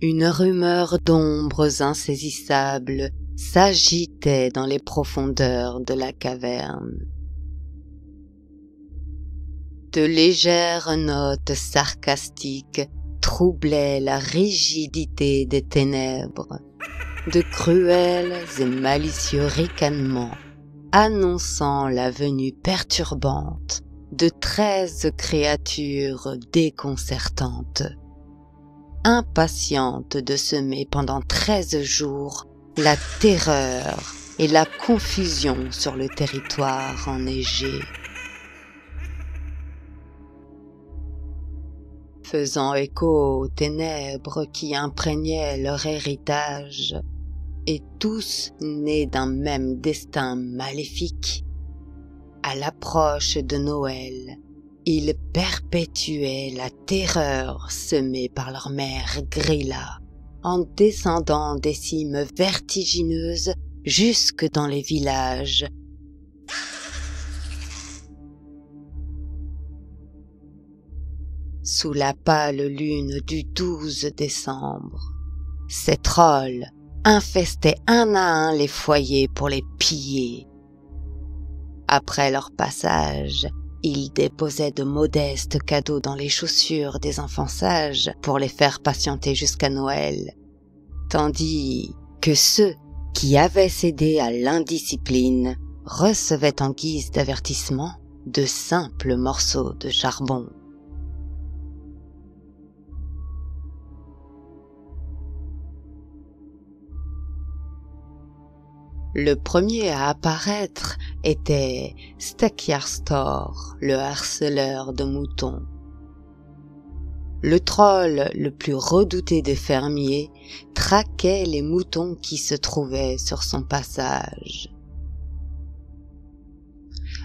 Une rumeur d'ombres insaisissables s'agitait dans les profondeurs de la caverne. De légères notes sarcastiques troublaient la rigidité des ténèbres. De cruels et malicieux ricanements annonçant la venue perturbante de 13 créatures déconcertantes, impatientes de semer pendant 13 jours la terreur et la confusion sur le territoire enneigé. Faisant écho aux ténèbres qui imprégnaient leur héritage, et tous nés d'un même destin maléfique, à l'approche de Noël, ils perpétuaient la terreur semée par leur mère Grilla, en descendant des cimes vertigineuses jusque dans les villages. Sous la pâle lune du 12 décembre, ces trolls infestaient un à un les foyers pour les piller. Après leur passage, ils déposaient de modestes cadeaux dans les chaussures des enfants sages pour les faire patienter jusqu'à Noël, tandis que ceux qui avaient cédé à l'indiscipline recevaient en guise d'avertissement de simples morceaux de charbon. Le premier à apparaître était Stekkjarstör, le harceleur de moutons. Le troll le plus redouté des fermiers traquait les moutons qui se trouvaient sur son passage.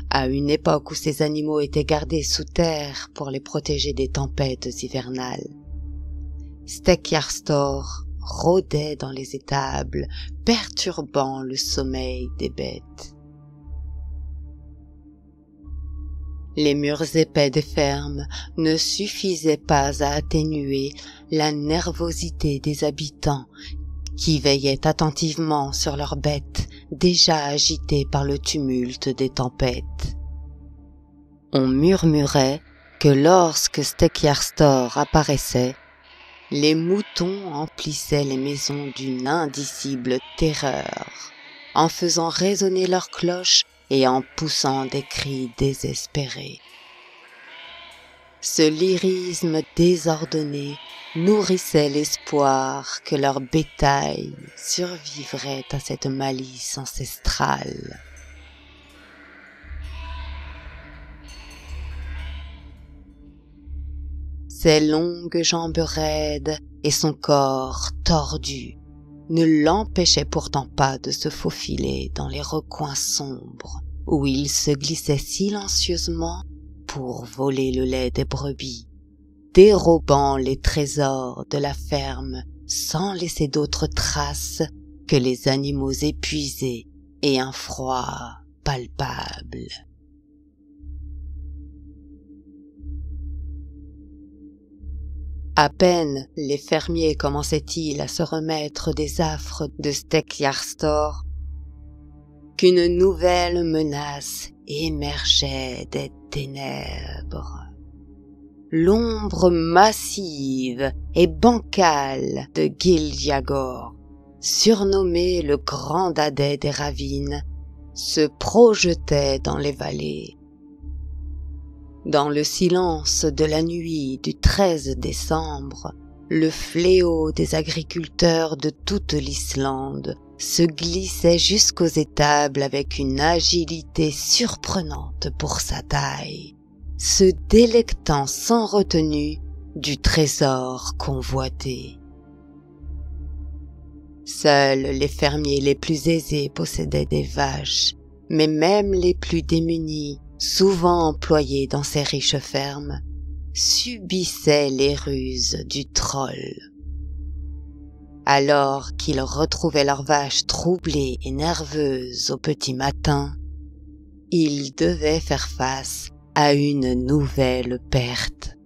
À une époque où ces animaux étaient gardés sous terre pour les protéger des tempêtes hivernales, Stekkjarstör rôdait dans les étables, perturbant le sommeil des bêtes. Les murs épais des fermes ne suffisaient pas à atténuer la nervosité des habitants qui veillaient attentivement sur leurs bêtes déjà agitées par le tumulte des tempêtes. On murmurait que lorsque Stekkjarstör apparaissait, les moutons emplissaient les maisons d'une indicible terreur, en faisant résonner leurs cloches et en poussant des cris désespérés. Ce lyrisme désordonné nourrissait l'espoir que leur bétail survivrait à cette malice ancestrale. Ses longues jambes raides et son corps tordu ne l'empêchaient pourtant pas de se faufiler dans les recoins sombres où il se glissait silencieusement pour voler le lait des brebis, dérobant les trésors de la ferme sans laisser d'autres traces que les animaux épuisés et un froid palpable. À peine les fermiers commençaient-ils à se remettre des affres de Stekkjarstör qu'une nouvelle menace émergeait des ténèbres. L'ombre massive et bancale de Gilljagor, surnommé le grand dadais des ravines, se projetait dans les vallées. Dans le silence de la nuit du 13 décembre, le fléau des agriculteurs de toute l'Islande se glissait jusqu'aux étables avec une agilité surprenante pour sa taille, se délectant sans retenue du trésor convoité. Seuls les fermiers les plus aisés possédaient des vaches, mais même les plus démunis, souvent employés dans ces riches fermes, subissaient les ruses du troll. Alors qu'ils retrouvaient leurs vaches troublées et nerveuses au petit matin, ils devaient faire face à une nouvelle perte.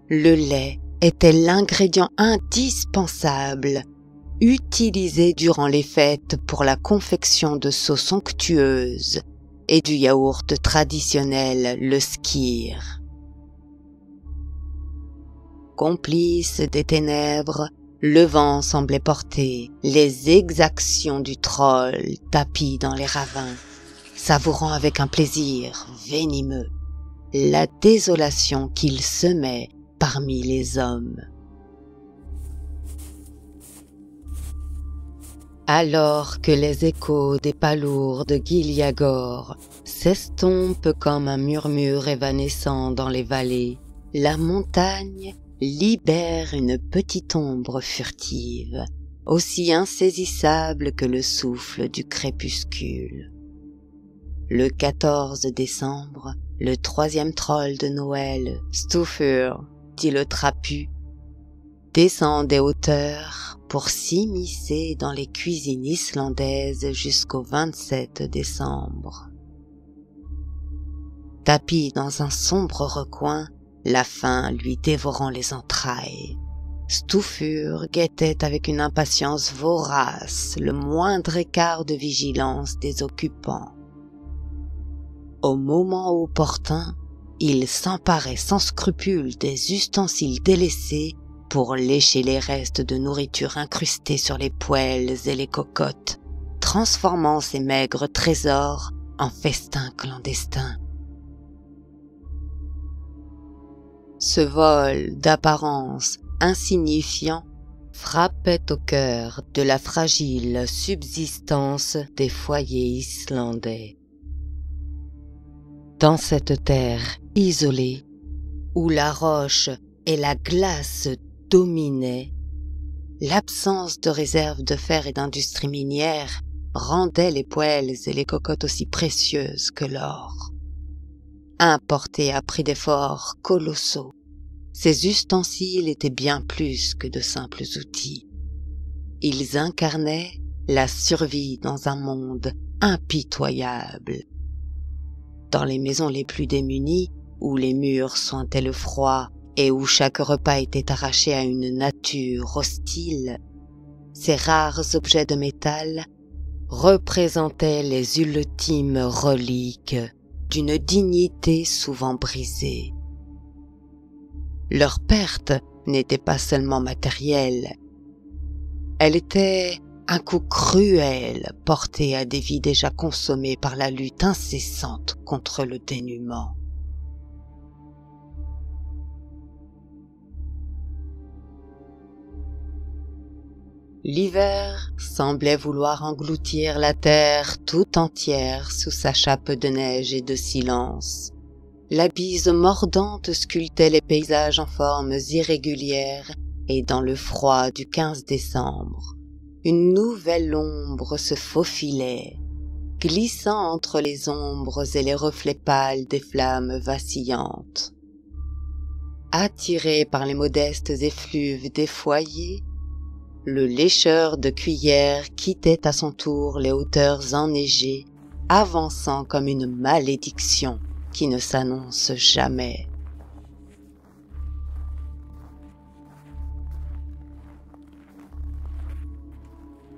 Le lait était l'ingrédient indispensable utilisé durant les fêtes pour la confection de sauces onctueuses et du yaourt traditionnel, le skyr. Complice des ténèbres, le vent semblait porter les exactions du troll tapi dans les ravins, savourant avec un plaisir venimeux la désolation qu'il semait parmi les hommes. Alors que les échos des palourdes de Giliagore s'estompent comme un murmure évanescent dans les vallées, la montagne libère une petite ombre furtive, aussi insaisissable que le souffle du crépuscule. Le 14 décembre, le 3e troll de Noël, Stufur, dit le trapu, descend des hauteurs pour s'immiscer dans les cuisines islandaises jusqu'au 27 décembre. Tapi dans un sombre recoin, la faim lui dévorant les entrailles, Stufur guettait avec une impatience vorace le moindre écart de vigilance des occupants. Au moment opportun, il s'emparait sans scrupule des ustensiles délaissés pour lécher les restes de nourriture incrustés sur les poêles et les cocottes, transformant ces maigres trésors en festins clandestins. Ce vol d'apparence insignifiant frappait au cœur de la fragile subsistance des foyers islandais. Dans cette terre isolée, où la roche et la glace dominaient, l'absence de réserves de fer et d'industrie minière rendait les poêles et les cocottes aussi précieuses que l'or. Importés à prix d'efforts colossaux, ces ustensiles étaient bien plus que de simples outils. Ils incarnaient la survie dans un monde impitoyable. Dans les maisons les plus démunies, où les murs sentaient le froid et où chaque repas était arraché à une nature hostile, ces rares objets de métal représentaient les ultimes reliques d'une dignité souvent brisée. Leur perte n'était pas seulement matérielle, elle était un coup cruel porté à des vies déjà consommées par la lutte incessante contre le dénuement. L'hiver semblait vouloir engloutir la terre tout entière sous sa chape de neige et de silence. La bise mordante sculptait les paysages en formes irrégulières et dans le froid du 15 décembre, une nouvelle ombre se faufilait, glissant entre les ombres et les reflets pâles des flammes vacillantes. Attiré par les modestes effluves des foyers, le lécheur de cuillères quittait à son tour les hauteurs enneigées, avançant comme une malédiction qui ne s'annonce jamais.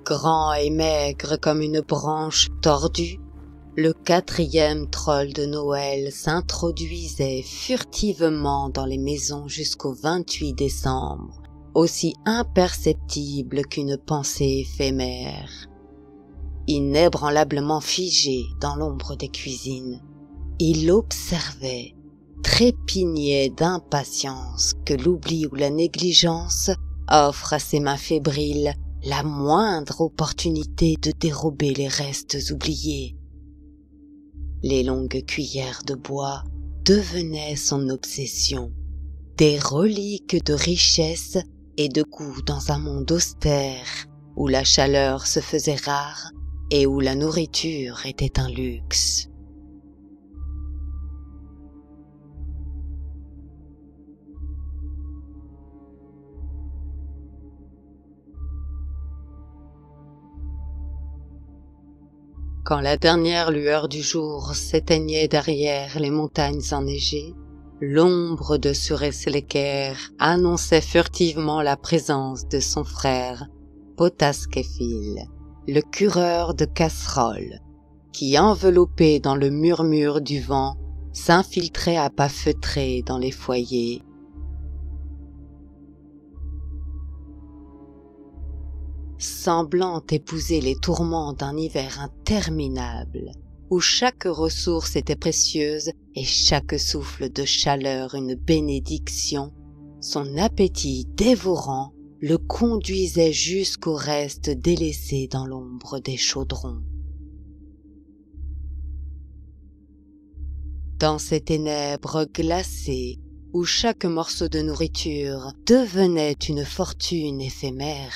Grand et maigre comme une branche tordue, le 4e troll de Noël s'introduisait furtivement dans les maisons jusqu'au 28 décembre, aussi imperceptible qu'une pensée éphémère. Inébranlablement figé dans l'ombre des cuisines, il observait, trépignait d'impatience que l'oubli ou la négligence offrent à ses mains fébriles la moindre opportunité de dérober les restes oubliés. Les longues cuillères de bois devenaient son obsession, des reliques de richesse et de goût dans un monde austère où la chaleur se faisait rare et où la nourriture était un luxe. Quand la dernière lueur du jour s'éteignait derrière les montagnes enneigées, l'ombre de Suresleker annonçait furtivement la présence de son frère, Potaskefil, le cureur de casseroles, qui, enveloppé dans le murmure du vent, s'infiltrait à pas feutrés dans les foyers. Semblant épouser les tourments d'un hiver interminable, où chaque ressource était précieuse et chaque souffle de chaleur une bénédiction, son appétit dévorant le conduisait jusqu'au reste délaissé dans l'ombre des chaudrons. Dans ces ténèbres glacées, où chaque morceau de nourriture devenait une fortune éphémère,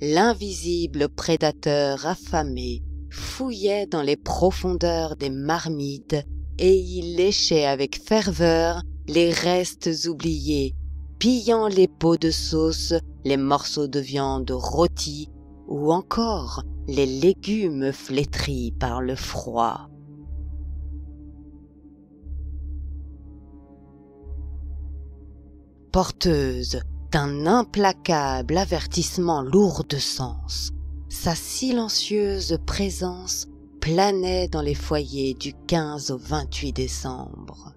l'invisible prédateur affamé fouillait dans les profondeurs des marmites et y léchait avec ferveur les restes oubliés, pillant les pots de sauce, les morceaux de viande rôtis ou encore les légumes flétris par le froid. Porteuse d'un implacable avertissement lourd de sens, sa silencieuse présence planait dans les foyers du 15 au 28 décembre,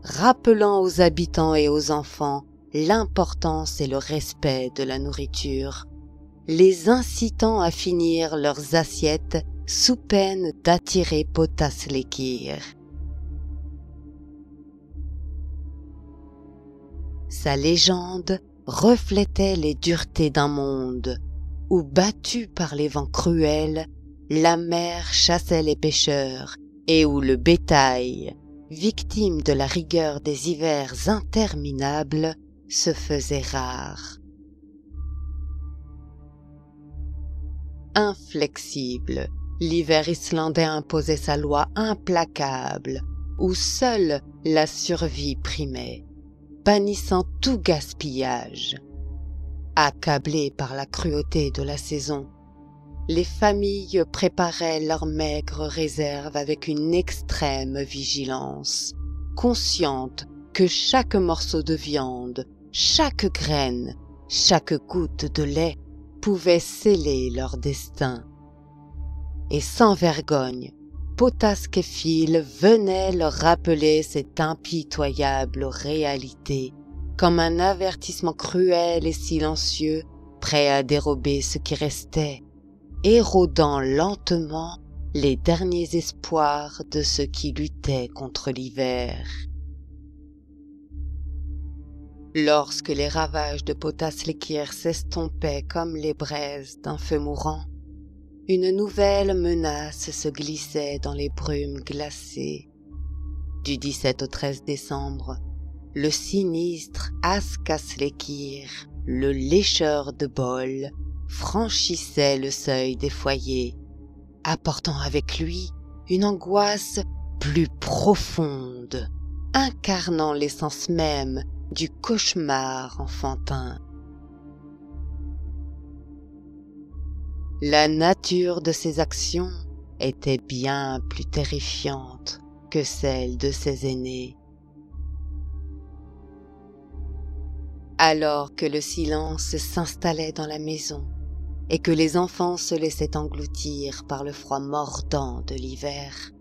rappelant aux habitants et aux enfants l'importance et le respect de la nourriture, les incitant à finir leurs assiettes sous peine d'attirer Potaslekir. Sa légende reflétait les duretés d'un monde où, battue par les vents cruels, la mer chassait les pêcheurs et où le bétail, victime de la rigueur des hivers interminables, se faisait rare. Inflexible, l'hiver islandais imposait sa loi implacable, où seule la survie primait, bannissant tout gaspillage. Accablées par la cruauté de la saison, les familles préparaient leurs maigres réserves avec une extrême vigilance, conscientes que chaque morceau de viande, chaque graine, chaque goutte de lait pouvait sceller leur destin. Et sans vergogne, Potaskefil venait leur rappeler cette impitoyable réalité, comme un avertissement cruel et silencieux, prêt à dérober ce qui restait, érodant lentement les derniers espoirs de ceux qui luttaient contre l'hiver. Lorsque les ravages de Potaslekir s'estompaient comme les braises d'un feu mourant, une nouvelle menace se glissait dans les brumes glacées. Du 17 au 13 décembre, le sinistre Askaslekir, le lécheur de bols, franchissait le seuil des foyers, apportant avec lui une angoisse plus profonde, incarnant l'essence même du cauchemar enfantin. La nature de ses actions était bien plus terrifiante que celle de ses aînés. Alors que le silence s'installait dans la maison et que les enfants se laissaient engloutir par le froid mordant de l'hiver,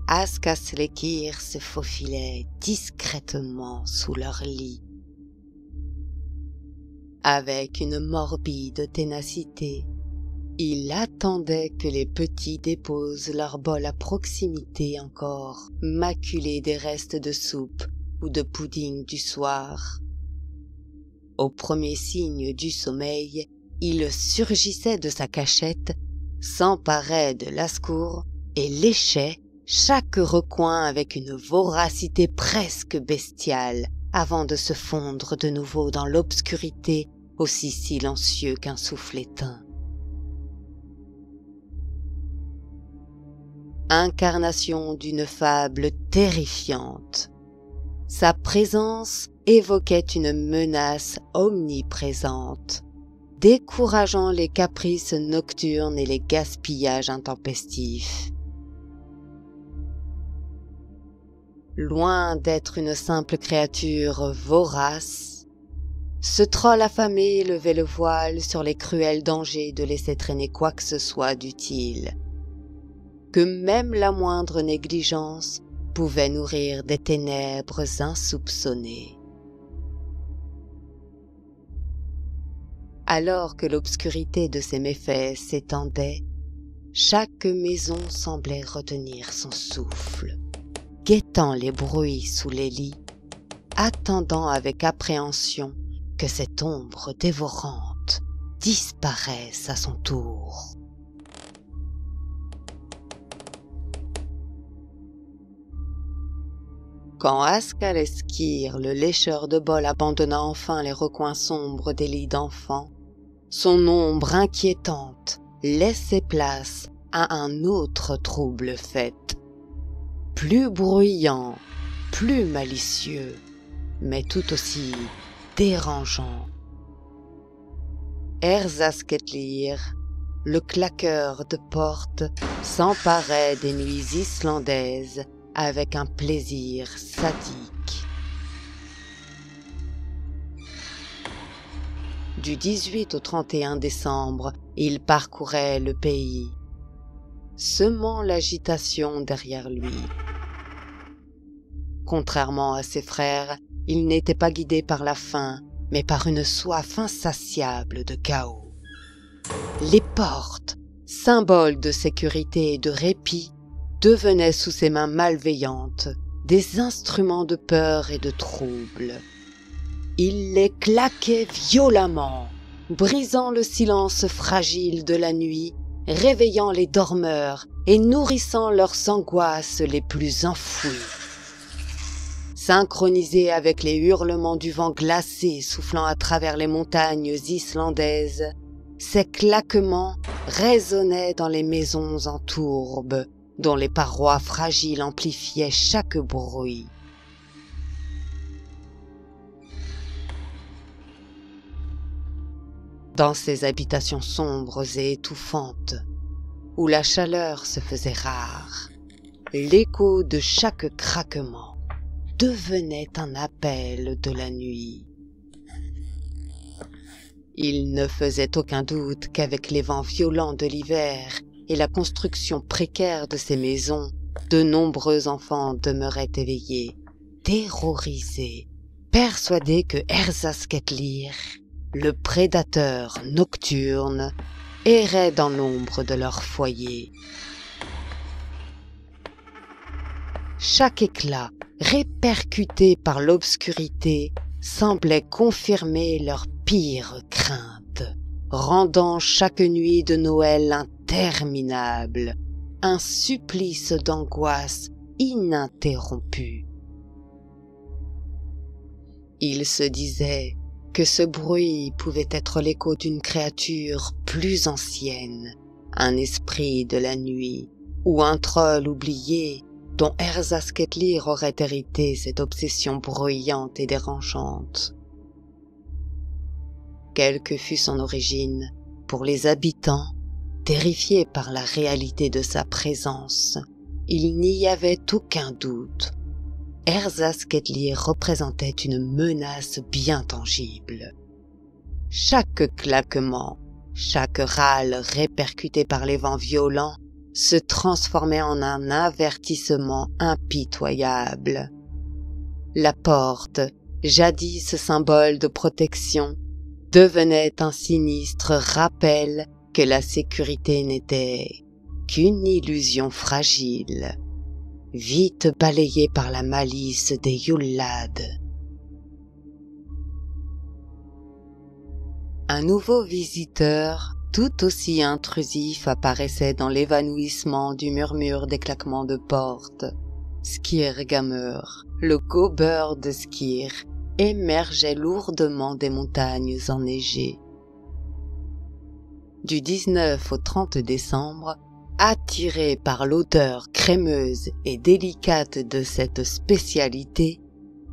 Askaslekir se faufilait discrètement sous leur lit. Avec une morbide ténacité, il attendait que les petits déposent leur bol à proximité encore, maculé des restes de soupe ou de pudding du soir. Au premier signe du sommeil, il surgissait de sa cachette, s'emparait de Lascour et léchait chaque recoin avec une voracité presque bestiale avant de se fondre de nouveau dans l'obscurité aussi silencieux qu'un souffle éteint. Incarnation d'une fable terrifiante, sa présence évoquait une menace omniprésente, décourageant les caprices nocturnes et les gaspillages intempestifs. Loin d'être une simple créature vorace, ce troll affamé levait le voile sur les cruels dangers de laisser traîner quoi que ce soit d'utile, que même la moindre négligence pouvait nourrir des ténèbres insoupçonnées. Alors que l'obscurité de ses méfaits s'étendait, chaque maison semblait retenir son souffle, guettant les bruits sous les lits, attendant avec appréhension que cette ombre dévorante disparaisse à son tour. Quand Ascaleskir, le lécheur de bols, abandonna enfin les recoins sombres des lits d'enfants, son ombre inquiétante laissait place à un autre trouble fait, plus bruyant, plus malicieux, mais tout aussi dérangeant. Erzaskettlir, le claqueur de porte, s'emparait des nuits islandaises avec un plaisir sadique. Du 18 au 31 décembre, il parcourait le pays, semant l'agitation derrière lui. Contrairement à ses frères, il n'était pas guidé par la faim, mais par une soif insatiable de chaos. Les portes, symboles de sécurité et de répit, devenaient sous ses mains malveillantes des instruments de peur et de trouble. Il les claquait violemment, brisant le silence fragile de la nuit, réveillant les dormeurs et nourrissant leurs angoisses les plus enfouies. Synchronisés avec les hurlements du vent glacé soufflant à travers les montagnes islandaises, ces claquements résonnaient dans les maisons en tourbe, dont les parois fragiles amplifiaient chaque bruit. Dans ces habitations sombres et étouffantes, où la chaleur se faisait rare, l'écho de chaque craquement devenait un appel de la nuit. Il ne faisait aucun doute qu'avec les vents violents de l'hiver et la construction précaire de ces maisons, de nombreux enfants demeuraient éveillés, terrorisés, persuadés que Erzaskettlir, le prédateur nocturne, errait dans l'ombre de leur foyer. Chaque éclat, répercuté par l'obscurité, semblait confirmer leur pire crainte, rendant chaque nuit de Noël interminable, un supplice d'angoisse ininterrompu. Il se disait que ce bruit pouvait être l'écho d'une créature plus ancienne, un esprit de la nuit, ou un troll oublié dont Erzaskettlir aurait hérité cette obsession bruyante et dérangeante. Quelle que fût son origine, pour les habitants, terrifiés par la réalité de sa présence, il n'y avait aucun doute. Erzaskettlir représentait une menace bien tangible. Chaque claquement, chaque râle répercuté par les vents violents se transformait en un avertissement impitoyable. La porte, jadis symbole de protection, devenait un sinistre rappel que la sécurité n'était qu'une illusion fragile, vite balayée par la malice des Yullad. Un nouveau visiteur, tout aussi intrusif, apparaissait dans l'évanouissement du murmure des claquements de porte. Skirgamur, le gobeur de Skir, émergeait lourdement des montagnes enneigées. Du 19 au 30 décembre, attiré par l'odeur crémeuse et délicate de cette spécialité,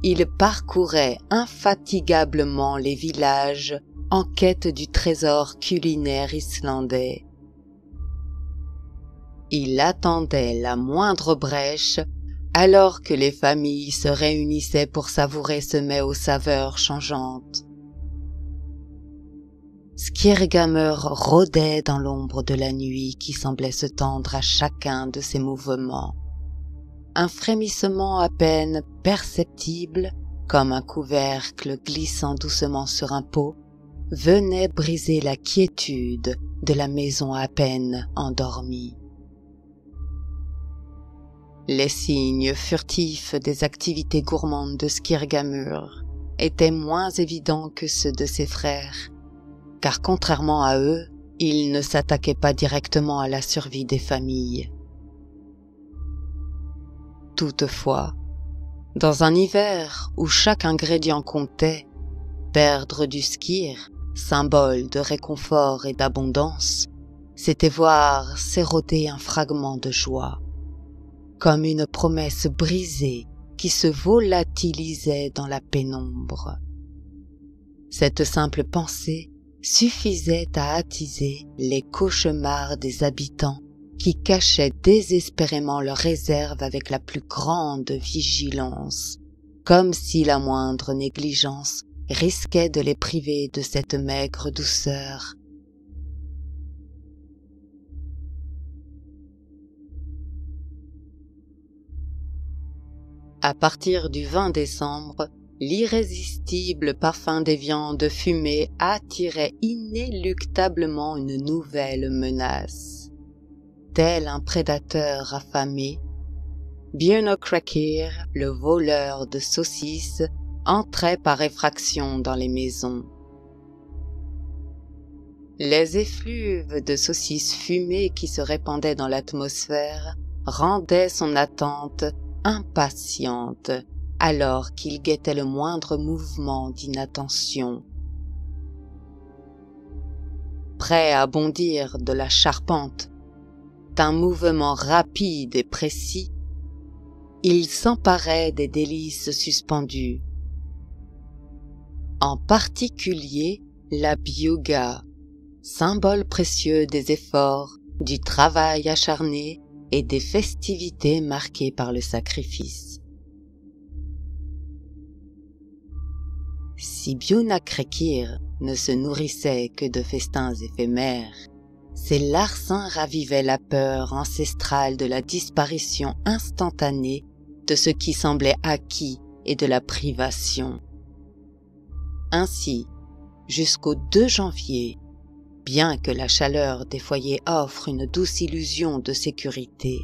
il parcourait infatigablement les villages en quête du trésor culinaire islandais. Il attendait la moindre brèche Alors que les familles se réunissaient pour savourer ce mets aux saveurs changeantes. Skirgamer rôdait dans l'ombre de la nuit qui semblait se tendre à chacun de ses mouvements. Un frémissement à peine perceptible, comme un couvercle glissant doucement sur un pot, venait briser la quiétude de la maison à peine endormie. Les signes furtifs des activités gourmandes de Skirgamur étaient moins évidents que ceux de ses frères, car contrairement à eux, il ne s'attaquait pas directement à la survie des familles. Toutefois, dans un hiver où chaque ingrédient comptait, perdre du skir, symbole de réconfort et d'abondance, c'était voir s'éroder un fragment de joie, comme une promesse brisée qui se volatilisait dans la pénombre. Cette simple pensée suffisait à attiser les cauchemars des habitants qui cachaient désespérément leurs réserves avec la plus grande vigilance, comme si la moindre négligence risquait de les priver de cette maigre douceur. À partir du 20 décembre, l'irrésistible parfum des viandes fumées attirait inéluctablement une nouvelle menace. Tel un prédateur affamé, Björnokrakir, le voleur de saucisses, entrait par effraction dans les maisons. Les effluves de saucisses fumées qui se répandaient dans l'atmosphère rendaient son attente impatiente alors qu'il guettait le moindre mouvement d'inattention. Prêt à bondir de la charpente, d'un mouvement rapide et précis, il s'emparait des délices suspendues, en particulier la bioga, symbole précieux des efforts, du travail acharné et des festivités marquées par le sacrifice. Si Björnokrakir ne se nourrissait que de festins éphémères, ces larcins ravivaient la peur ancestrale de la disparition instantanée de ce qui semblait acquis et de la privation. Ainsi, jusqu'au 2 janvier, bien que la chaleur des foyers offre une douce illusion de sécurité,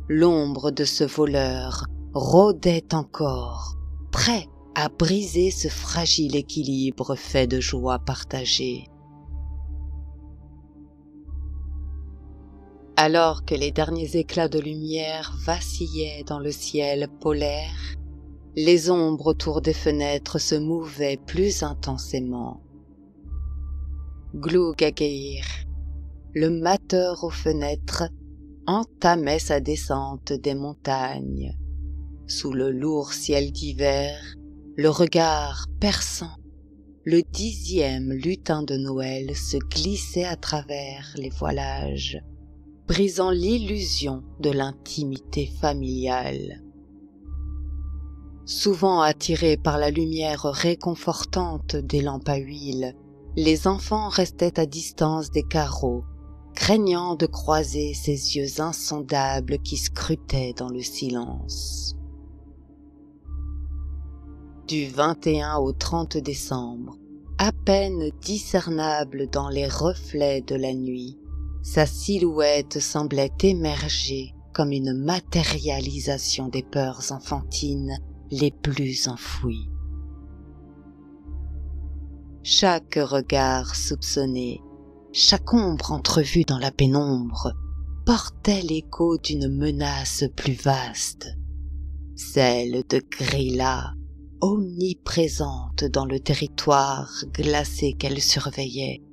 l'ombre de ce voleur rôdait encore, prêt à briser ce fragile équilibre fait de joie partagée. Alors que les derniers éclats de lumière vacillaient dans le ciel polaire, les ombres autour des fenêtres se mouvaient plus intensément. Glugagir, le mateur aux fenêtres, entamait sa descente des montagnes. Sous le lourd ciel d'hiver, le regard perçant, le 10e lutin de Noël se glissait à travers les voilages, brisant l'illusion de l'intimité familiale. Souvent attirés par la lumière réconfortante des lampes à huile, les enfants restaient à distance des carreaux, craignant de croiser ces yeux insondables qui scrutaient dans le silence. Du 21 au 30 décembre, à peine discernable dans les reflets de la nuit, sa silhouette semblait émerger comme une matérialisation des peurs enfantines les plus enfouies. Chaque regard soupçonné, chaque ombre entrevue dans la pénombre, portait l'écho d'une menace plus vaste, celle de Grilla, omniprésente dans le territoire glacé qu'elle surveillait.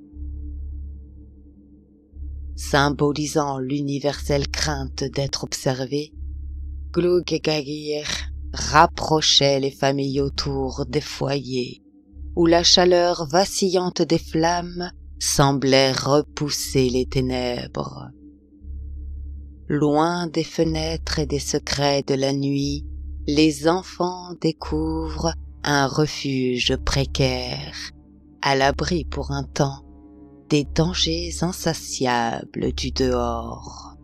Symbolisant l'universelle crainte d'être observée, Glugagir rapprochait les familles autour des foyers, où la chaleur vacillante des flammes semblait repousser les ténèbres. loin des fenêtres et des secrets de la nuit, les enfants découvrent un refuge précaire, à l'abri pour un temps des dangers insatiables du dehors.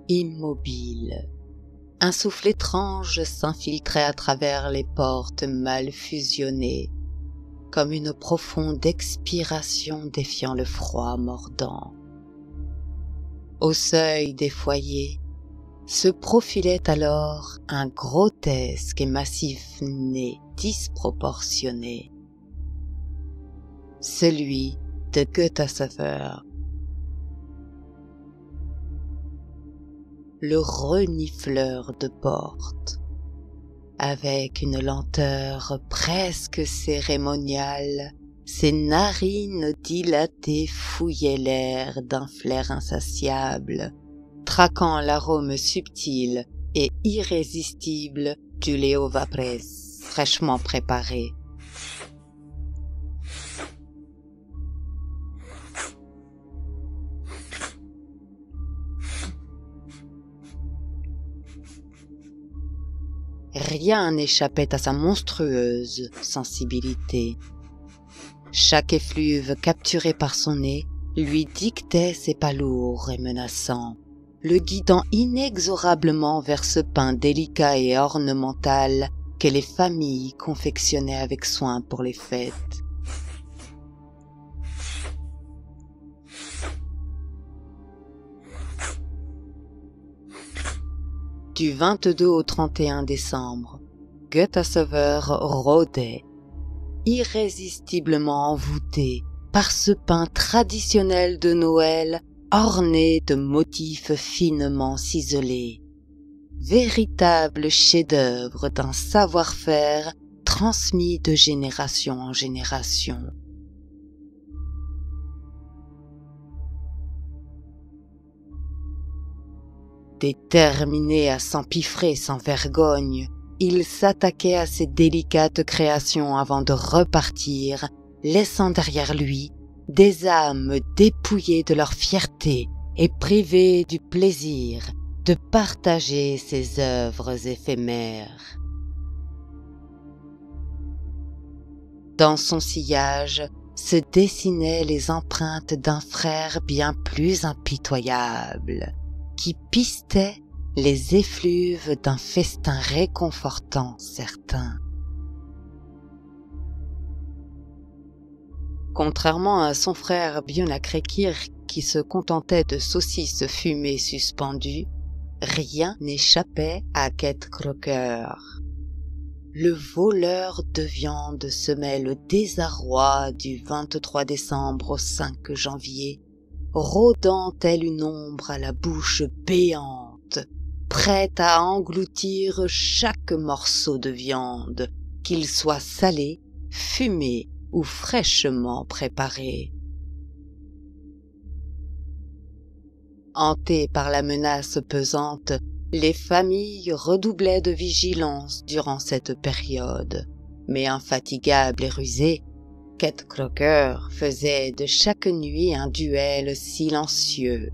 Immobile, un souffle étrange s'infiltrait à travers les portes mal fusionnées, comme une profonde expiration défiant le froid mordant. Au seuil des foyers se profilait alors un grotesque et massif nez disproportionné, celui de Götasöver. Le renifleur de porte, avec une lenteur presque cérémoniale, ses narines dilatées fouillaient l'air d'un flair insatiable, traquant l'arôme subtil et irrésistible du Leo Vaprès fraîchement préparé. Rien n'échappait à sa monstrueuse sensibilité. Chaque effluve capturé par son nez lui dictait ses pas lourds et menaçants, le guidant inexorablement vers ce pain délicat et ornemental que les familles confectionnaient avec soin pour les fêtes. Du 22 au 31 décembre, Götasöver rôdait, irrésistiblement envoûté par ce pain traditionnel de Noël orné de motifs finement ciselés, véritable chef-d'œuvre d'un savoir-faire transmis de génération en génération. Déterminé à s'empiffrer sans vergogne, il s'attaquait à ces délicates créations avant de repartir, laissant derrière lui des âmes dépouillées de leur fierté et privées du plaisir de partager ces œuvres éphémères. Dans son sillage se dessinaient les empreintes d'un frère bien plus impitoyable, qui pistait les effluves d'un festin réconfortant certain. Contrairement à son frère Björnakrekir qui se contentait de saucisses fumées suspendues, rien n'échappait à Kettkråkør. Le voleur de viande semait le désarroi du 23 décembre au 5 janvier, rôdant telle une ombre à la bouche béante, prête à engloutir chaque morceau de viande, qu'il soit salé, fumé ou fraîchement préparé. Hantées par la menace pesante, les familles redoublaient de vigilance durant cette période, mais infatigable et rusé, Kettkråkør faisait de chaque nuit un duel silencieux,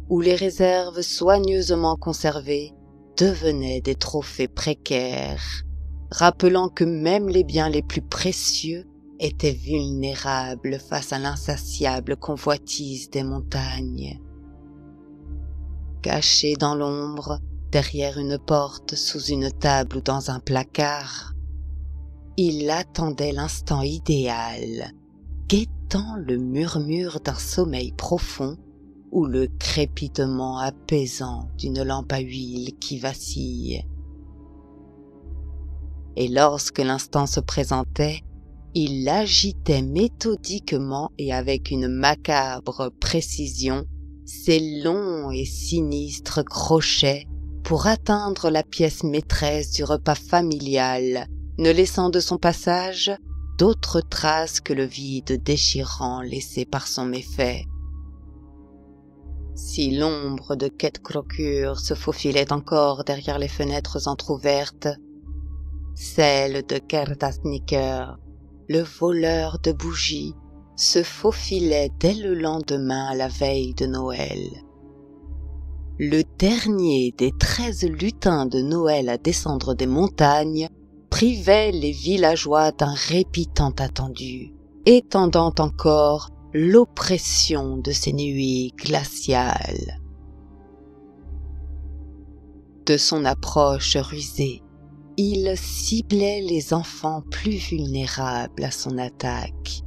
où les réserves soigneusement conservées devenaient des trophées précaires, rappelant que même les biens les plus précieux étaient vulnérables face à l'insatiable convoitise des montagnes. Caché dans l'ombre, derrière une porte, sous une table ou dans un placard, il attendait l'instant idéal, guettant le murmure d'un sommeil profond ou le crépitement apaisant d'une lampe à huile qui vacille. Et lorsque l'instant se présentait, il agitait méthodiquement et avec une macabre précision ses longs et sinistres crochets pour atteindre la pièce maîtresse du repas familial, ne laissant de son passage d'autres traces que le vide déchirant laissé par son méfait. Si l'ombre de Kettkråkør se faufilait encore derrière les fenêtres entr'ouvertes, celle de Kertasniker, le voleur de bougies, se faufilait dès le lendemain à la veille de Noël. Le dernier des 13 lutins de Noël à descendre des montagnes privait les villageois d'un répit tant attendu, étendant encore l'oppression de ces nuits glaciales. De son approche rusée, il ciblait les enfants plus vulnérables à son attaque,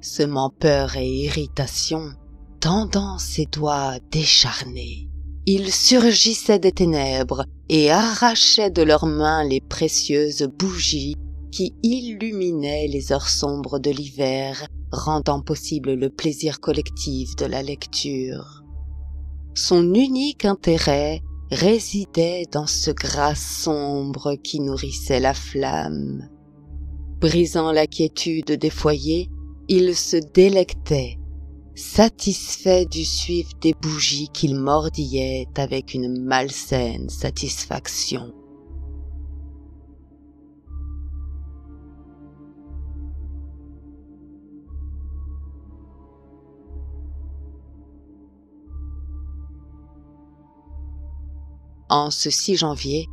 semant peur et irritation, tendant ses doigts décharnés. Il surgissait des ténèbres et arrachait de leurs mains les précieuses bougies qui illuminaient les heures sombres de l'hiver, rendant possible le plaisir collectif de la lecture. Son unique intérêt résidait dans ce gras sombre qui nourrissait la flamme. Brisant la quiétude des foyers, il se délectait, satisfait du suif des bougies qu'il mordillait avec une malsaine satisfaction. En ce 6 janvier,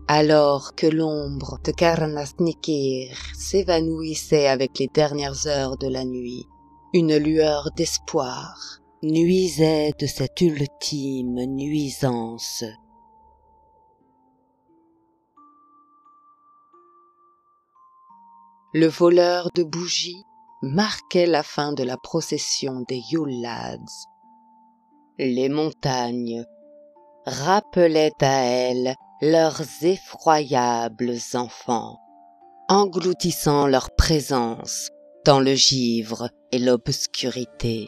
alors que l'ombre de Carnasnikir s'évanouissait avec les dernières heures de la nuit, une lueur d'espoir nuisait de cette ultime nuisance. Le voleur de bougies marquait la fin de la procession des Yule Lads. Les montagnes rappelaient à elles leurs effroyables enfants, engloutissant leur présence dans le givre et l'obscurité.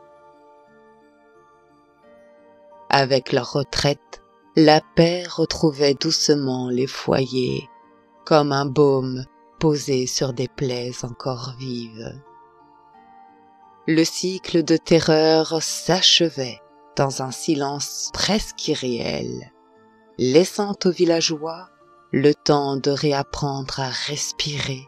Avec leur retraite, la paix retrouvait doucement les foyers, comme un baume posé sur des plaies encore vives. Le cycle de terreur s'achevait dans un silence presque irréel, laissant aux villageois le temps de réapprendre à respirer,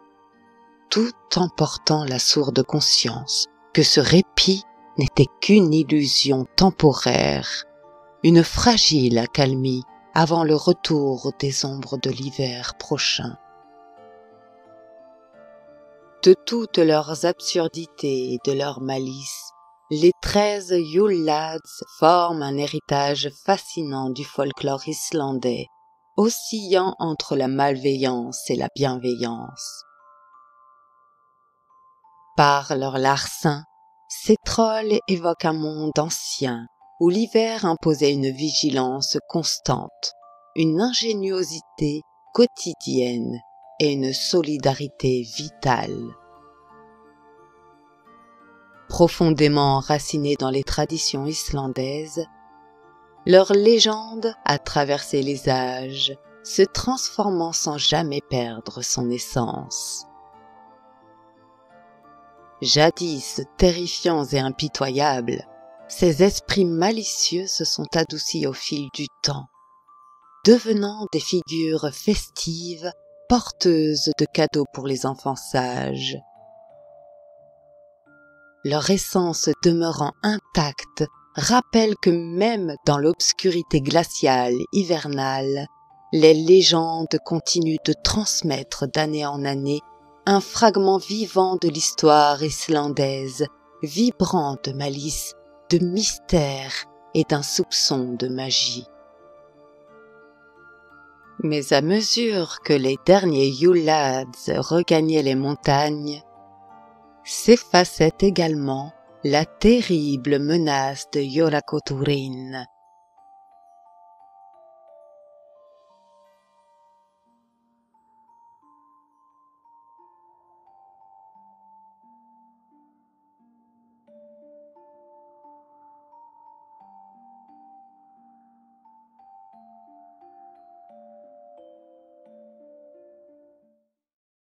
tout en portant la sourde conscience que ce répit n'était qu'une illusion temporaire, une fragile accalmie avant le retour des ombres de l'hiver prochain. De toutes leurs absurdités et de leur malice, les 13 Yule Lads forment un héritage fascinant du folklore islandais, oscillant entre la malveillance et la bienveillance. Par leur larcin, ces trolls évoquent un monde ancien où l'hiver imposait une vigilance constante, une ingéniosité quotidienne et une solidarité vitale. Profondément enracinés dans les traditions islandaises, leur légende a traversé les âges, se transformant sans jamais perdre son essence. Jadis terrifiants et impitoyables, ces esprits malicieux se sont adoucis au fil du temps, devenant des figures festives, porteuses de cadeaux pour les enfants sages. Leur essence demeurant intacte rappelle que même dans l'obscurité glaciale hivernale, les légendes continuent de transmettre d'année en année un fragment vivant de l'histoire islandaise, vibrant de malice, de mystère et d'un soupçon de magie. Mais à mesure que les derniers Yule Lads regagnaient les montagnes, s'effaçait également la terrible menace de Jólakötturinn,